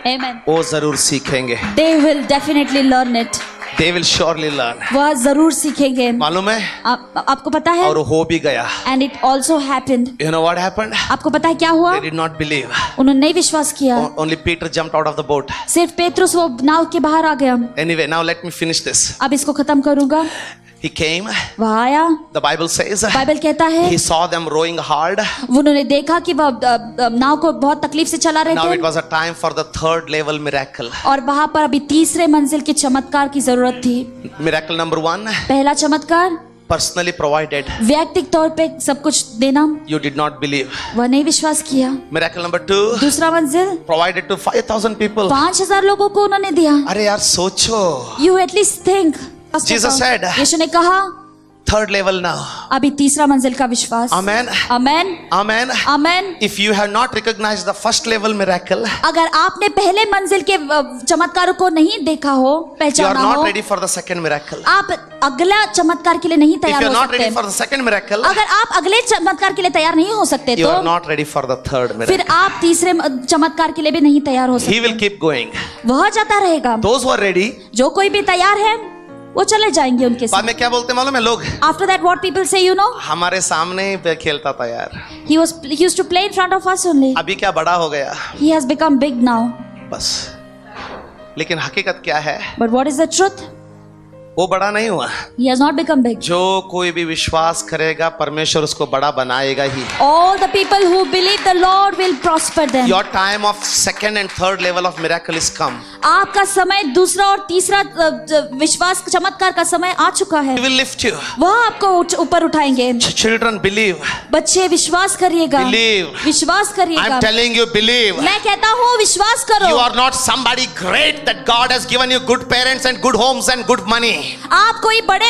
Amen. वो जरूर सीखेंगे। They will definitely learn it. They will surely learn. वह जरूर सीखेंगे। मालूम है? आपको पता है? और हो भी गया। And it also happened. You know what happened? आपको पता है क्या हुआ? They did not believe. उन्होंने नहीं विश्वास किया। Only Peter jumped out of the boat. सिर्फ पेट्रुस वो नाव के बाहर आ गया। Anyway, now let me finish this. अब इसको खत्म करूंगा। He came. वह आया। The Bible says. बाइबल कहता है। He saw them rowing hard. उन्होंने देखा कि वह नाव को बहुत तकलीफ से चला रहे थे। Now it was a time for the third level miracle. और वहाँ पर अभी तीसरे मंजिल के चमत्कार की जरूरत थी। Miracle number 1. पहला चमत्कार Personally provided. व्यक्तिगत तौर पे सब कुछ देना। You did not believe. वह नहीं विश्वास किया। Miracle number 2. दूसरा मंजिल Provided to 5,000 people. 5,000 लोगों को उन्होंने दिया। अरे यार सोचो। You at least think. Jesus said. यीशु ने कहा Third level now. अभी तीसरा मंजिल का विश्वास। Amen. Amen. Amen. Amen. If you have not recognized the first level miracle, अगर आपने पहले मंजिल के चमत्कारों को नहीं देखा हो, you are पहचाना not हो, ready for the second miracle. आप अगला चमत्कार के लिए नहीं If तैयार you are हो not ready सकते। for the second miracle, अगर आप अगले चमत्कार के लिए तैयार नहीं हो सकते you तो are not ready for the third miracle. फिर आप तीसरे चमत्कार के लिए भी नहीं तैयार हो He सकते। will keep going. वह जाता रहेगा। Those who are ready, जो कोई भी तैयार है वो चले जाएंगे उनके बाद साथ। में क्या बोलते मालूम है लोग? After that what people say, you know? हमारे सामने ही खेलता था यार। He used to play in front of us only. अभी क्या बड़ा हो गया? He has become big now. बस। लेकिन हकीकत क्या है? But what is the truth? वो बड़ा नहीं हुआ। He has not become big. जो कोई भी विश्वास करेगा परमेश्वर उसको बड़ा बनाएगा ही। All the people who believe the Lord will prosper them. Your time of second and third level of miracle is come. आपका समय दूसरा और तीसरा विश्वास चमत्कार का समय आ चुका है। He will lift you. वह आपको ऊपर उठाएंगे। Children believe. बच्चे विश्वास करिएगा। Believe. विश्वास करिएगा। I'm telling you, believe. मैं कहता हूँ विश्वास करो। You are not somebody great that God has given you good parents and good homes and good money. आप कोई बड़े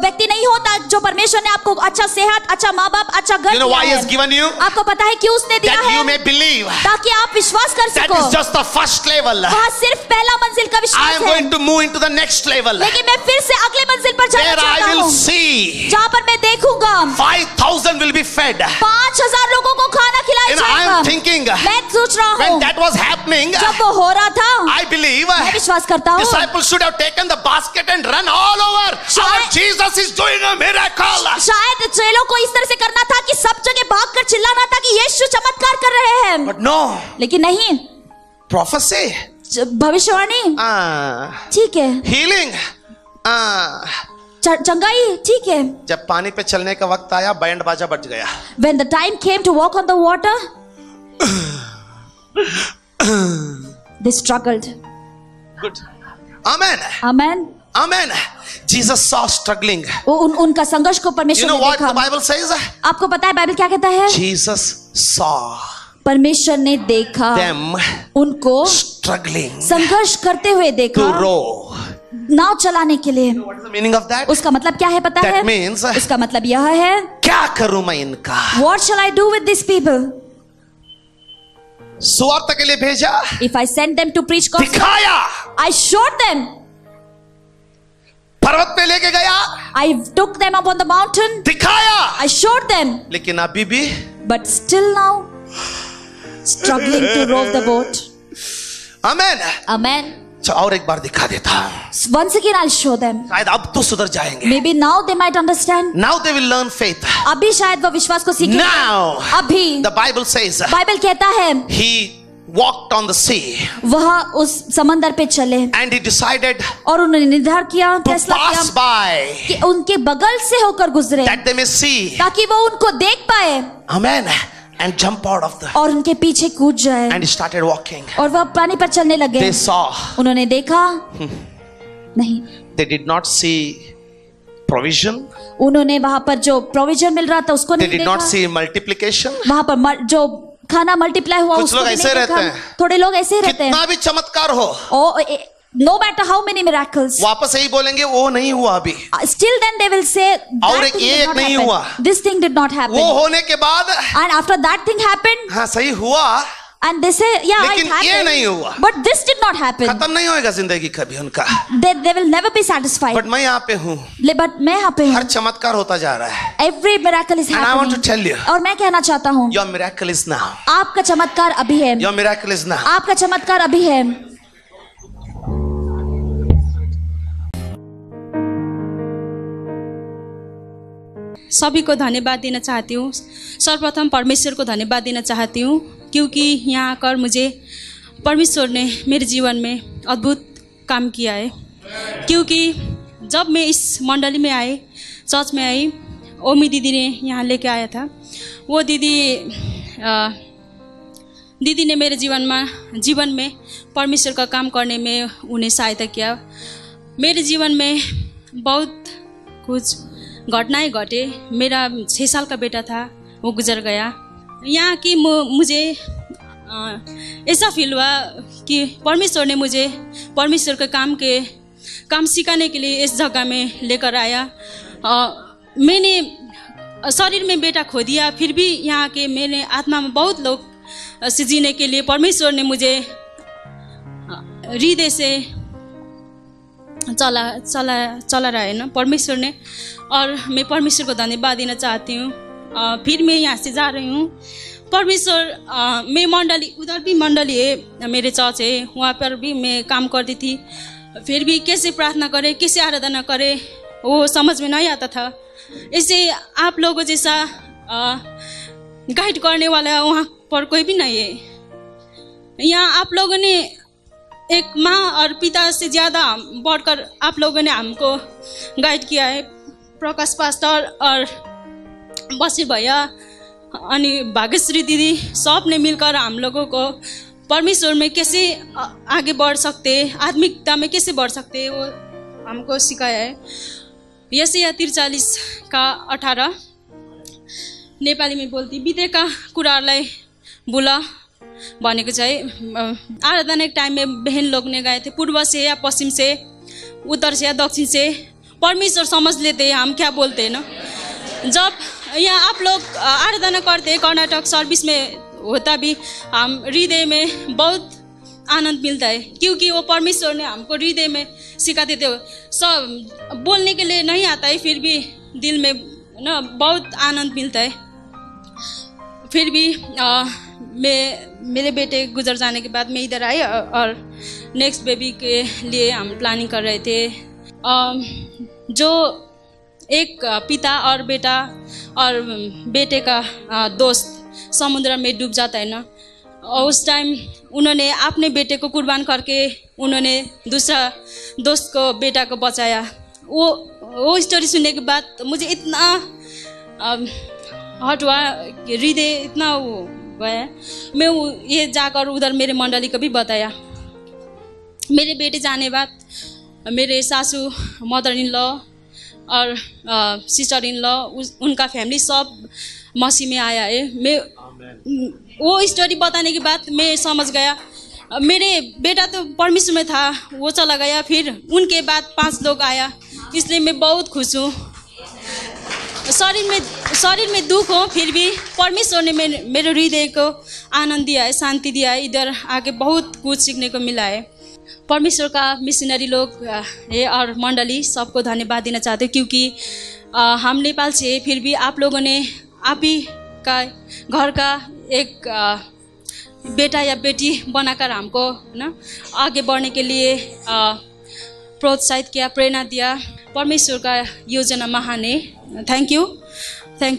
व्यक्ति नहीं होता जो परमेश्वर ने आपको अच्छा सेहत, अच्छा माँ बाप, अच्छा घर You know दिया why he है। has given you? आपको पता है क्यों उसने दिया That है? you may believe. ताकि आप विश्वास कर That सको। is just the first level. वहाँ सिर्फ पहला मंजिल का I विश्वास am है। going to move into the next level. लेकिन मैं फिर से अगले मंजिल पर जाना Where I चाहता will हूँ। see जहाँ पर मैं देखूंगा 5,000 will be fed. 5,000 लोगों को खाना खिलाया And I जाएगा। am thinking मैं सोच रहा when हूँ that was happening, जब वो हो रहा था I believe मैं विश्वास करता हूँ disciples should have taken the basket and run all over. Our Jesus is doing a miracle. शायद चेलों को इस तरह से करना था कि सब जगह भागकर चिल्लाना था कि यीशु चमत्कार कर रहे हैं। But no. लेकिन नहीं, Prophecy. भविष्यवाणी ठीक है, Healing. चंगाई ठीक है। जब पानी पे चलने का वक्त आया बैंड बाजा बज गया। When the time came to walk on the water, they struggled. Good. Amen. Amen. Amen. Jesus saw struggling. उनका संघर्ष को You परमेश्वर know ने what देखा। the Bible says? आपको पता है बाइबल क्या कहता है? Jesus saw परमेश्वर ने देखा them उनको struggling संघर्ष करते हुए to देखा row. नाव चलाने के लिए। What is the meaning of that? उसका मतलब क्या है पता That है? means उसका मतलब यह है, क्या करूं मैं इनका? What shall I do with these people? सुवार्ता के लिए भेजा, If I send them to preach gospel, दिखाया, I showed them. पर्वत पे लेके गया, I took them up on the mountain. दिखाया, I showed them. लेकिन अभी भी But still now, struggling to row the boat. Amen. Amen. और एक बार दिखा देता हूं। Once again, I'll show them. शायद अब तो सुधर जाएंगे। Maybe now they might understand. Now they will learn faith. अभी शायद वो विश्वास को सीखेंगे। Now अभी the Bible says बाइबल कहता है he walked on the sea वह उस समंदर पे चले and he decided और उन्होंने निर्धार किया, to फैसला pass किया by कि उनके बगल से होकर गुजरे that they may see. ताकि वो उनको देख पाए Amen. And jump out of the और उनके पीछे कूद जाए। and he started walking. और वह पानी पर चलने लगे। They saw. उन्होंने देखा नहीं, They did not see provision. उन्होंने वहां पर जो प्रोविजन मिल रहा था उसको They नहीं did not देखा। see multiplication. वहां पर जो खाना मल्टीप्लाई हुआ कुछ उसको लोग भी ऐसे नहीं रहते देखा। हैं। थोड़े लोग ऐसे रहते हैं। कितना भी चमत्कार हो, no matter how many miracles, वापस यही बोलेंगे वो नहीं हुआ अभी, still then they will say और that thing ये did not नहीं happen. हुआ. This thing did not happen. वो होने के बाद And after that thing happened, हाँ सही हुआ, and they say, yeah, it लेकिन ये happened. नहीं हुआ. But this did not happen. खत्म नहीं होएगा जिंदगी कभी उनका. They will never be satisfied. But मैं यहाँ पे हूँ, But मैं यहाँ पे हूँ. हर चमत्कार होता जा रहा है. Every miracle is And I want happening. to tell you, और मैं कहना चाहता हूँ, your miracle is now. आपका चमत्कार अभी है. Your miracle is now. आपका चमत्कार अभी है. सभी को धन्यवाद देना चाहती हूँ. सर्वप्रथम परमेश्वर को धन्यवाद देना चाहती हूँ, क्योंकि यहाँ आकर मुझे परमेश्वर ने मेरे जीवन में अद्भुत काम किया है. क्योंकि जब मैं इस मंडली में आई, चर्च में आई, ओमी दीदी ने यहाँ लेके आया था. वो दीदी ने मेरे जीवन में परमेश्वर का काम करने में उन्हें सहायता किया. मेरे जीवन में बहुत कुछ घटनाएं घटे. मेरा 6 साल का बेटा था, वो गुजर गया. यहाँ की मुझे ऐसा फील हुआ कि परमेश्वर ने मुझे परमेश्वर के काम सिखाने के लिए इस जगह में लेकर आया. मैंने शरीर में बेटा खो दिया, फिर भी यहाँ के मेरे आत्मा में बहुत लोग से जीने के लिए परमेश्वर ने मुझे हृदय से चला रहा है ना परमेश्वर ने. और मैं परमेश्वर को धन्यवाद देना चाहती हूँ. फिर मैं यहाँ से जा रही हूँ. परमेश्वर मैं मंडली, उधर भी मंडली है, मेरे चर्च है, वहाँ पर भी मैं काम करती थी. फिर भी कैसे प्रार्थना करे, कैसे आराधना करे, वो समझ में नहीं आता था. इससे आप लोगों जैसा गाइड करने वाला वहाँ पर कोई भी नहीं है. यहाँ आप लोगों ने एक माँ और पिता से ज़्यादा बढ़कर आप लोगों ने हमको गाइड किया है. प्रकाश पास्टर और बसी भैया अनि भाग्यश्री दीदी, सब ने मिलकर हम लोगों को परमेश्वर में कैसे आगे बढ़ सकते, आत्मिकता में कैसे बढ़ सकते, वो हमको सिकाया है. यशया 43:18 नेपाली में बोल्ती, बितेका कुराहरूलाई भुल भनेको चाहिँ आराधना के टाइम में बहन लोग ने गए थे. पूर्व से या पश्चिम से, उत्तर से या दक्षिण से, परमेश्वर समझ लेते हैं हम क्या बोलते हैं ना. जब यहाँ आप लोग आराधना करते कर्नाटक सर्विस में होता भी हम हृदय में बहुत आनंद मिलता है, क्योंकि वो परमेश्वर ने हमको हृदय में सिखा देते हो. सब बोलने के लिए नहीं आता है, फिर भी दिल में ना बहुत आनंद मिलता है. फिर भी मेरे बेटे गुजर जाने के बाद मैं इधर आई और नेक्स्ट बेबी के लिए हम प्लानिंग कर रहे थे. जो एक पिता और बेटा और बेटे का दोस्त समुद्र में डूब जाता है ना, उस टाइम उन्होंने अपने बेटे को कुर्बान करके उन्होंने दूसरा दोस्त को, बेटा को बचाया. वो स्टोरी सुनने के बाद मुझे इतना हर्ट हुआ, हृदय इतना गया. मैं ये जाकर उधर मेरे मंडली को भी बताया. मेरे बेटे जाने बाद मेरे सासू, मदर इन लॉ और सिस्टर इन लॉ, उनका फैमिली सब मसीह में आया है. मैं वो स्टोरी बताने के बाद मैं समझ गया, मेरे बेटा तो परमेश्वर में था, वो चला गया, फिर उनके बाद 5 लोग आया. इसलिए मैं बहुत खुश हूँ. शरीर में दुख हो, फिर भी परमेश्वर ने मेरे हृदय को आनंद दिया है, शांति दिया है. इधर आके बहुत कुछ सीखने को मिला है. परमेश्वर का मिशनरी लोग है और मंडली, सबको धन्यवाद देना चाहते हैं, क्योंकि हम नेपाल से, फिर भी आप लोगों ने आप ही का घर का एक बेटा या बेटी बनाकर हमको ना आगे बढ़ने के लिए प्रोत्साहित किया, प्रेरणा दिया. परमेश्वर का योजना महान है. Thank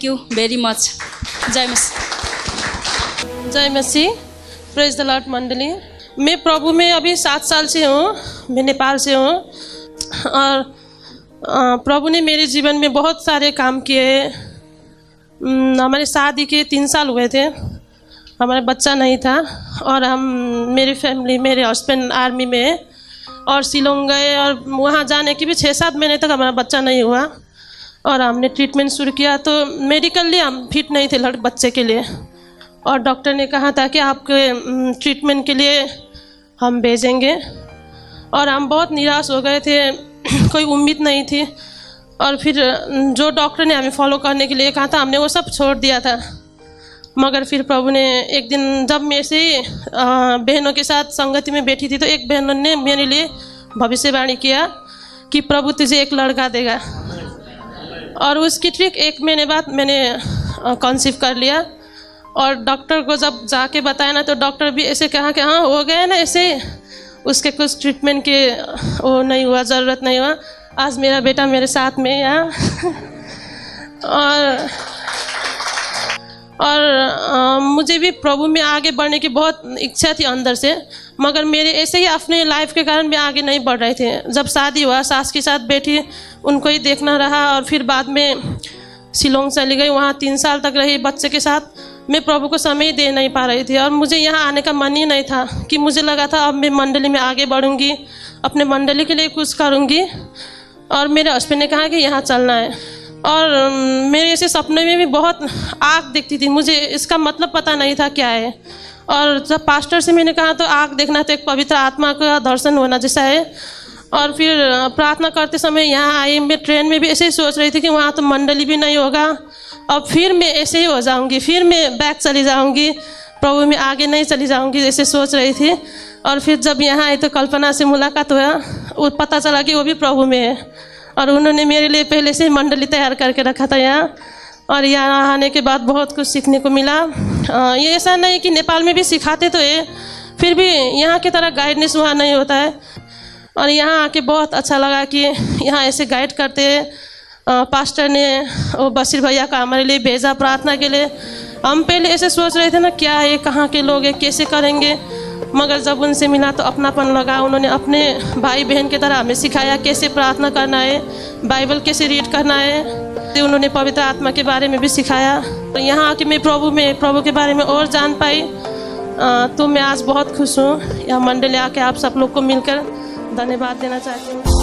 you very much. जय मसीह. जय मसीह. प्रेज द लॉर्ड मंडली. मैं प्रभु में अभी 7 साल से हूँ. मैं नेपाल से हूँ और प्रभु ने मेरे जीवन में बहुत सारे काम किए. हमारे शादी के 3 साल हुए थे, हमारा बच्चा नहीं था और मेरी फैमिली, मेरे हस्बैंड आर्मी में और शिलोंग गए और वहाँ जाने के भी 6-7 महीने तक हमारा बच्चा नहीं हुआ और हमने ट्रीटमेंट शुरू किया. तो मेडिकली हम फिट नहीं थे बच्चे के लिए और डॉक्टर ने कहा था कि आपके ट्रीटमेंट के लिए हम भेजेंगे और हम बहुत निराश हो गए थे, कोई उम्मीद नहीं थी। और फिर जो डॉक्टर ने हमें फॉलो करने के लिए कहा था, हमने वो सब छोड़ दिया था। मगर फिर प्रभु ने एक दिन, जब मैं से बहनों के साथ संगति में बैठी थी, तो एक बहन ने मेरे लिए भविष्यवाणी किया कि प्रभु तुझे एक लड़का देगा। और उसकी ठीक 1 महीने बाद मैंने कंसीव कर लिया। और डॉक्टर को जब जाके बताया ना, तो डॉक्टर भी ऐसे कहा कि हाँ हो गया ना, ऐसे उसके कुछ ट्रीटमेंट के वो नहीं हुआ, ज़रूरत नहीं हुआ। आज मेरा बेटा मेरे साथ में यहाँ और मुझे भी प्रभु में आगे बढ़ने की बहुत इच्छा थी अंदर से, मगर मेरे ऐसे ही अपने लाइफ के कारण मैं आगे नहीं बढ़ रहे थे। जब शादी हुआ, सास के साथ बैठी, उनको ही देखना रहा। और फिर बाद में शिलोंग चली गई, वहाँ 3 साल तक रही बच्चे के साथ। मैं प्रभु को समय दे नहीं पा रही थी और मुझे यहाँ आने का मन ही नहीं था। कि मुझे लगा था अब मैं मंडली में आगे बढ़ूँगी, अपने मंडली के लिए कुछ करूँगी। और मेरे हस्बैंड ने कहा कि यहाँ चलना है। और मेरे ऐसे सपने में भी बहुत आग दिखती थी, मुझे इसका मतलब पता नहीं था क्या है। और जब पास्टर से मैंने कहा तो आग देखना तो एक पवित्र आत्मा का दर्शन होना जैसा है। और फिर प्रार्थना करते समय यहाँ आई। मैं ट्रेन में भी ऐसे ही सोच रही थी कि वहाँ तो मंडली भी नहीं होगा, अब फिर मैं ऐसे ही हो जाऊँगी, फिर मैं बैक चली जाऊँगी, प्रभु में आगे नहीं चली जाऊँगी, ऐसे सोच रही थी। और फिर जब यहाँ आई तो कल्पना से मुलाकात हुआ, वो पता चला कि वो भी प्रभु में है। और उन्होंने मेरे लिए पहले से मंडली तैयार करके रखा था यहाँ। और यहाँ आने के बाद बहुत कुछ सीखने को मिला। ये ऐसा नहीं कि नेपाल में भी सिखाते तो है, फिर भी यहाँ की तरह गाइडनेस वहाँ नहीं होता है। और यहाँ आके बहुत अच्छा लगा कि यहाँ ऐसे गाइड करते हैं। पास्टर ने वो बशीर भैया का हमारे लिए भेजा प्रार्थना के लिए। हम पहले ऐसे सोच रहे थे ना, क्या है, कहाँ के लोग हैं, कैसे करेंगे। मगर जब उनसे मिला तो अपनापन लगा। उन्होंने अपने भाई बहन की तरह हमें सिखाया कैसे प्रार्थना करना है, बाइबल कैसे रीड करना है। तो उन्होंने पवित्र आत्मा के बारे में भी सिखाया। तो यहाँ आके मैं प्रभु के बारे में और जान पाई। तो मैं आज बहुत खुश हूँ यहाँ मंडली आके आप सब लोग को मिलकर धन्यवाद देना चाहती हूँ।